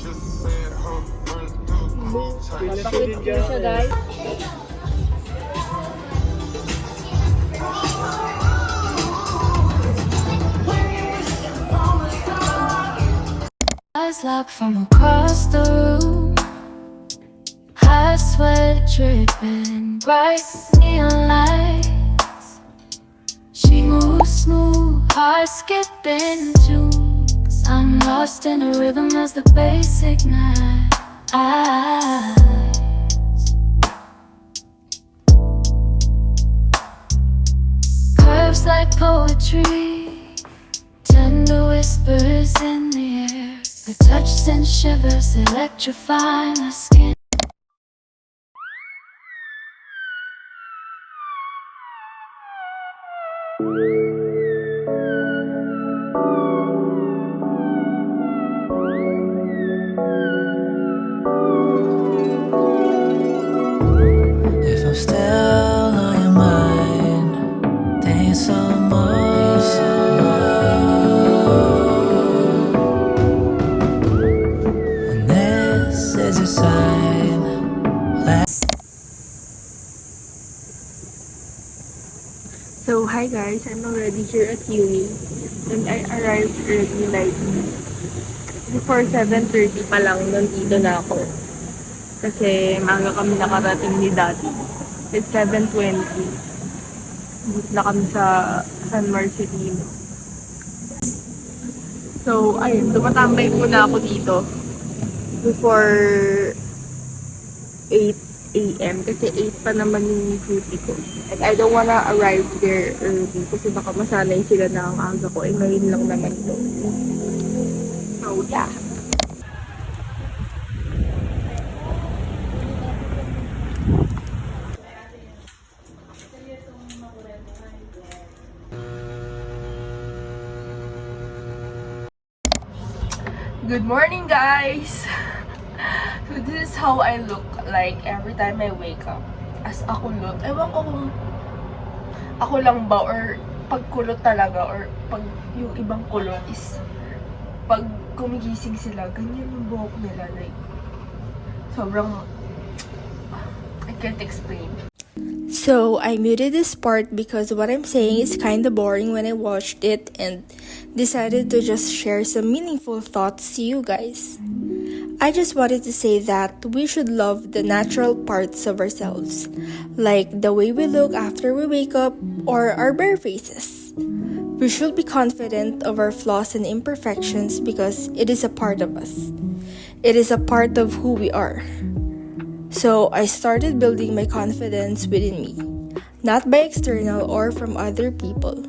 Bakit po siya, guys? Eyes locked from across the room. Hot sweat dripping, bright neon lights. She moves smooth, heart skipping tunes. I'm lost in the rhythm as the bass ignites. Curves like poetry, tender whispers in the air. The touch sends shivers, electrify my skin. If I'm still on your mind, thank you so much. And this is a sign. So, hi guys, I'm already here at uni. And I arrived early, like, before 7:30 pa lang, nandito na ako. Kasi maaga kami nakarating ni Daddy. It's 7:20. Dito na kami sa San Marcelino. So, ayun, tumatambay muna ako dito before 8 a.m. Kasi 8 pa naman yung duty ko. And I don't wanna arrive there early kasi baka masanay sila na ang aga ko. Eh, ngayon lang naman ito. So, yeah. Good morning, guys! So this is how I look like every time I wake up. As ako look. Ewan ko kung ako lang ba or pagkulot talaga or pag yung ibang kulot is pag kumigising sila, ganyan yung buhok nila. Like, sobrang I can't explain. So, I muted this part because what I'm saying is kinda boring when I watched it and decided to just share some meaningful thoughts to you guys. I just wanted to say that we should love the natural parts of ourselves, like the way we look after we wake up or our bare faces. We should be confident of our flaws and imperfections because it is a part of us. It is a part of who we are. So I started building my confidence within me, not by external or from other people.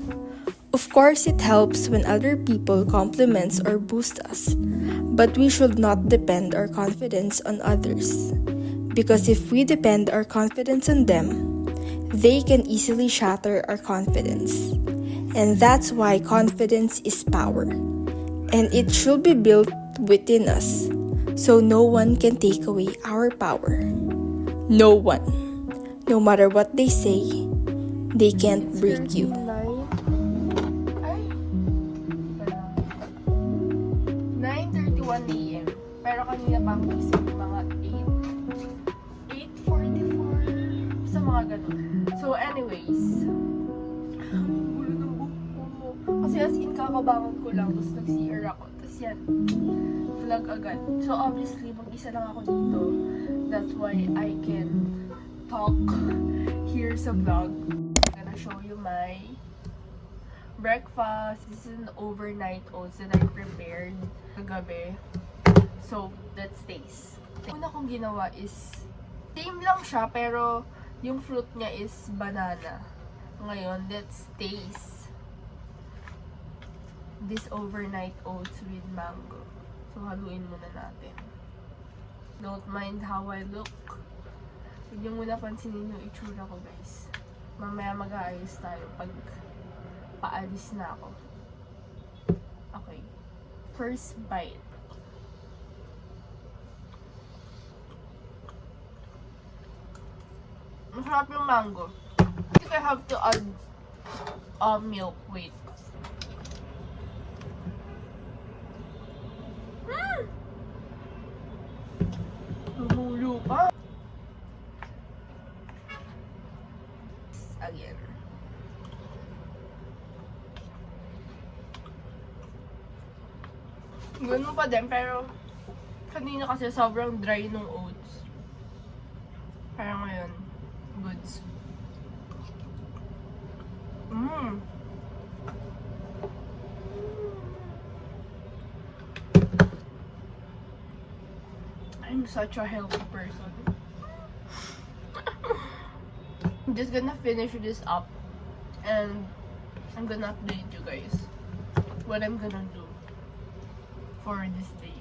Of course, it helps when other people compliments or boost us, but we should not depend our confidence on others. Because if we depend our confidence on them, they can easily shatter our confidence. And that's why confidence is power. And it should be built within us, so no one can take away our power. No one. No matter what they say, they can't break you. 9:31 a.m. Pero kanina pa ako gising mga 8:44 sa mga ganun. So anyways, gulo ng buhok ko. Kasi as in kakabangon ko lang, tapos nag-CR ako. Tapos yan, vlog agad. So obviously, mag-isa lang ako dito. That's why I can talk here sa vlog. I'm gonna show you my breakfast. This is an overnight oats that I prepared kagabi. So, let's taste. Una kong ginawa is, same lang siya, pero yung fruit niya is banana. Ngayon, let's taste this overnight oats with mango. So, haluin muna natin. Don't mind how I look. Huwag niyo muna pansinin yung itsura ko, guys. Mamaya mag-aayos tayo pag paalis na ako. Okay. First bite. Masarap yung mango. I think I have to add milk. Wait. Ganun pa din, pero kanina kasi sobrang dry nung oats. Pero ngayon, goods. I'm such a healthy person. I'm just gonna finish this up and I'm gonna update you guys what I'm gonna do for this day.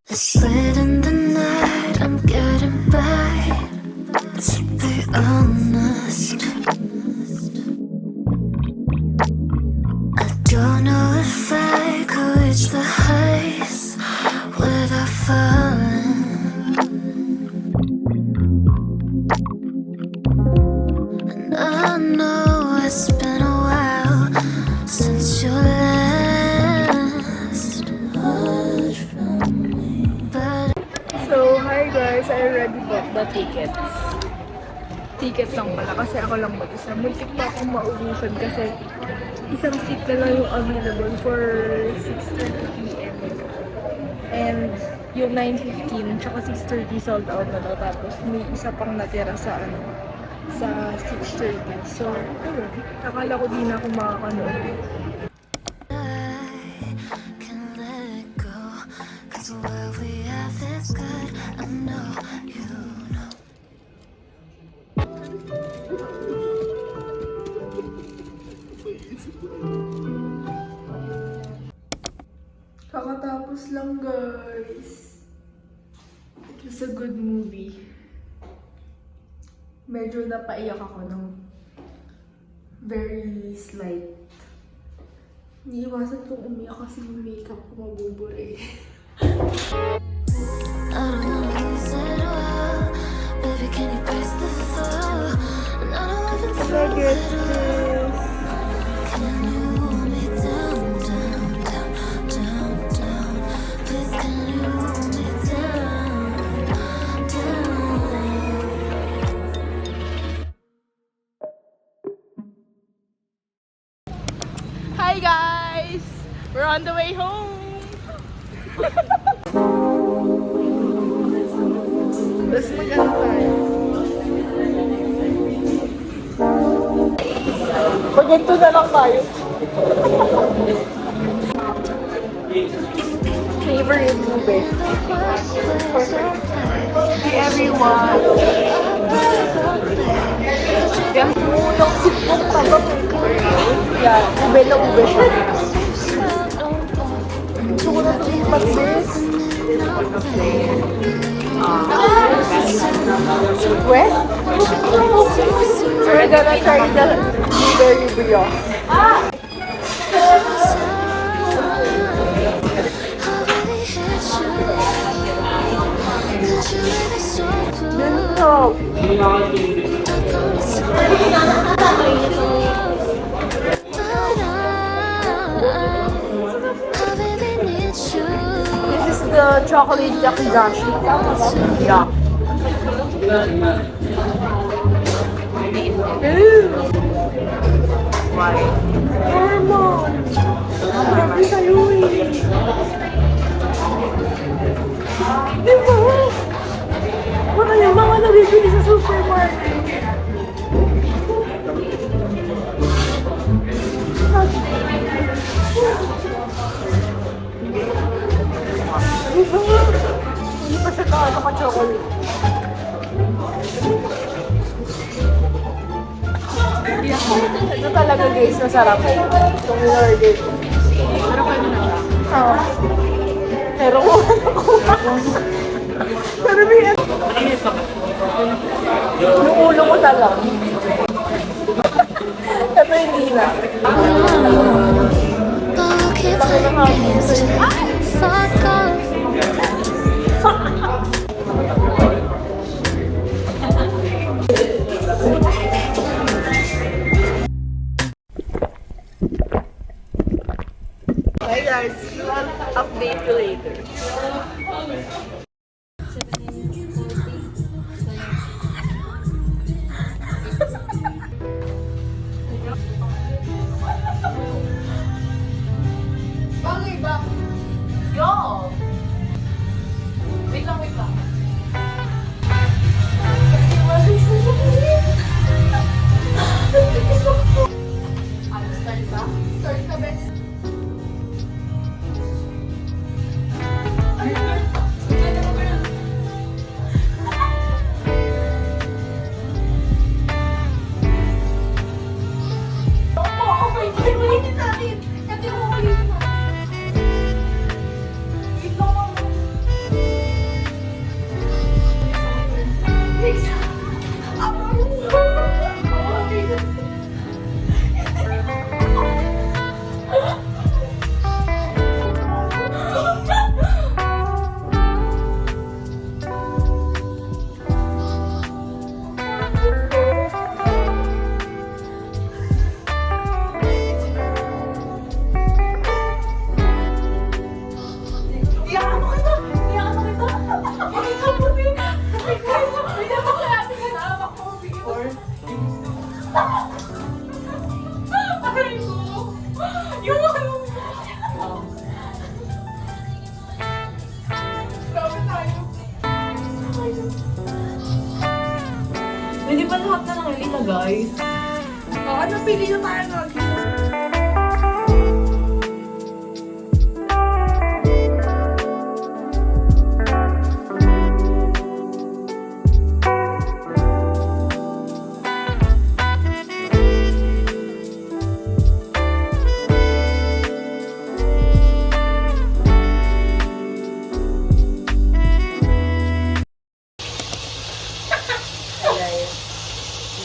It's late in the night, I'm getting by. To be honest, I don't know if I could reach the heights without falling. And I know it's been a while since you last heard from me, but So, hi guys, I already bought the tickets. Ticket lang pala kasi ako lang mag-isa. Muntik na akong maubusan kasi isang seat na lang yung available for 6:30 p.m. And yung 9:15 tsaka 6:30 sold out na daw. Tapos may isa pang natira sa sa 6:30. So, ayun. Akala ko di na ako makakanood. I can let it go. 'Cause what we have is good. I know you know. Kakatapos lang guys. It was a good movie. Medyo napaiyak ako ng very slight. Iniiwasan kong umiyak kasi yung makeup ko mabubura eh. I don't wanna lose it all. Baby, can you brace the fall? And I don't wanna throw it all. Can you hold me down, down, down, down, down? Please, can you hold me down, down? Hi guys! We're on the way home! Tapos mag-ano tayo. Mag-ito na lang tayo. Favorite movie? Hey everyone! Yung unang sipong tabak. Yan, ube na ube siya. Gusto ko na ito yung mag-this. Where? We're gonna try the blueberry brioche. Ganito. This is the chocolate yakigashi. Yeah. Why? Hormone! Grabe sa'yo eh. Diba? Baka yung mga nabibili sa supermarket. Diba? Hindi pa siya kaano ka-chocolate. Ito talaga guys, masarap. Itong in-order ko. Pero pwede na siya? Oo. Pero kung ano ko. Pero may yung ulo ko talaga. Ito hindi na. But we'll keep Fuck off. Hi guys, I'll update you later. Bagay ba? Yo! Wait lang, wait lang. Ano, start ba? Start ka, best. Hindi ba lahat na lang ilagay? Ano, pili na tayo lagi.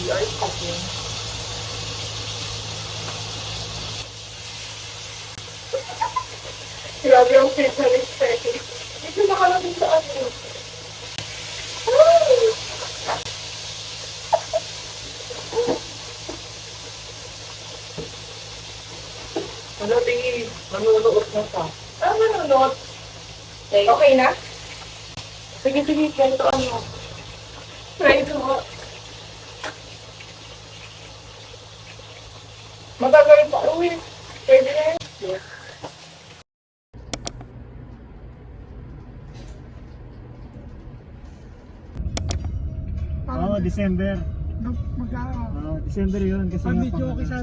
We are cooking. Grabe ang facial expression. Medyo nakalagay sa ano. Ano, tingin, manunood na ka. Manunod. Okay na? Sige, sige, ganito ano. Try to mo. Matagal pa. Uy, pwede na yun. Oo, December. December yun kasi Pag medyo okay sa